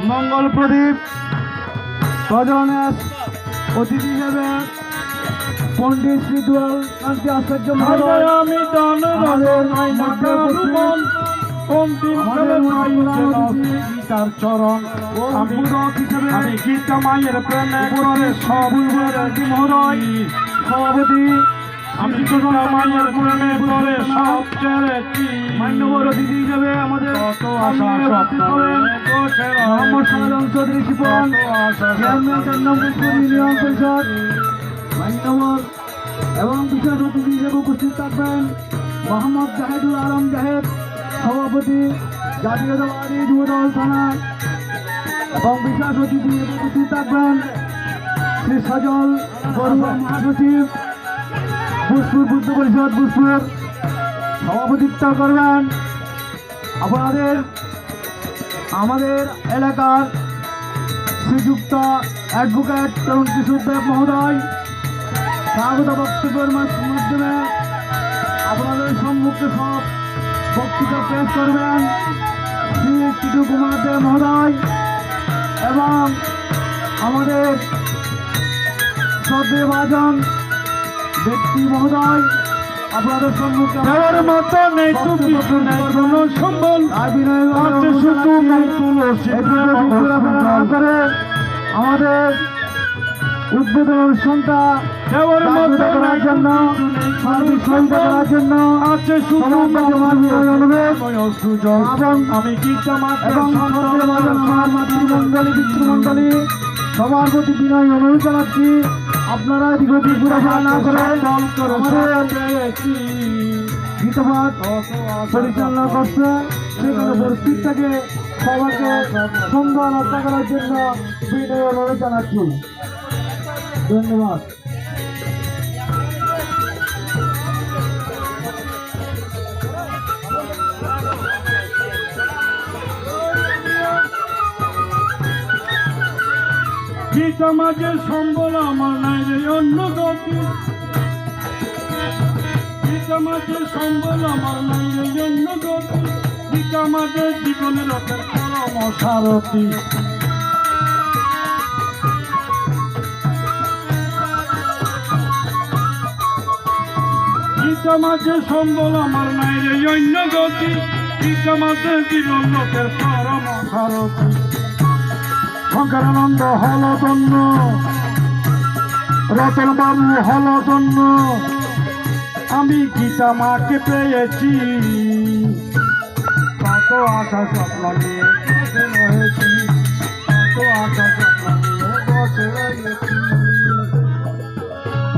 মঙ্গল প্রদীপ প্রজনের অতিথি হিসেবে পণ্ডিত শ্রীদুয়াল কান্তি আচার্য মহোদয় আমি তার চরণ আমি গীতা মায়ের প্রেমে করে সব মহোদয় সভাপতি আমি গীতা মায়ের প্রেমে করে সব ছেড়েছি মান্যবর অতিথি হিসেবে আমাদের কত আশা স্বপ্ন মোহাম্মদ শাহজাহান চৌধুরী শিপন চেয়ারম্যান 4 নম্বর ইউনিয়ন পরিষদ মান্যবর এবং বিশেষ অতিথি হিসেবে উপস্থিত থাকবেন মোহাম্মদ জাহেদুল আলম জাহেদ সভাপতি জাতীয়তাবাদী যুবদল থানা এবং বিশেষ অতিথি হিসেবে উপস্থিত থাকবেন শ্রী সজল বড়ুয়া মহাসচিব ভূজপুর বুদ্ধ পরিষদ ভূজপুর সভাপতিত্ব করবেন আমাদের এলাকার শ্রীযুক্ত অ্যাডভোকেট তরুণ কিশোর দেব মহোদয় স্বাগত বক্তব্যের মাধ্যমে আপনাদের সম্মুখে সব বক্তৃতা পেশ করবেন শ্রী চিটু কুমার দেব মহোদয় এবং আমাদের শ্রদ্ধেভাজন ব্যক্তি মহোদয় আপনাদের সম্মুখে দেওয়ার মতো নেই তো কিছু নেই কোনো সম্বল আছে শুধু নেই তুলসী করে আমাদের উদ্বোধন অনুষ্ঠানটা দেওয়ার মতো করার জন্য সহযোগিতা করার জন্য আছে শুধু অনুরোধ সুযোগ আমি গীতা এবং মাতৃমণ্ডলী পিতৃমণ্ডলী সবার প্রতি বিনয় অনুরোধ জানাচ্ছি আপনারা দীর্ঘদিন ঘোরাফেরা না করে গীতপাঠ পরিচালনা করছে সেখানে পরিস্থিতিটাকে সবাইকে সুন্দর রক্ষা করার জন্য বিনয় অনুরোধ জানাচ্ছি ধন্যবাদ। গীতা মাঝের সম্বল আমার নাই রে অন্য গতি গীতা মাঝের সম্বল আমার নাই রে অন্য গতি গীতা মাঝের জীবনের রথের পরম সারথী গীতা মাঝের সম্বল আমার নাই রে অন্য গতি গীতা মাঝের জীবন লোকের পরম সারথী শঙ্করানন্দ হলদন্য রতন বাবু হলদন্য আমি গীতা মাকে পেয়েছি কত আশা স্বপ্ন নিয়ে হয়েছি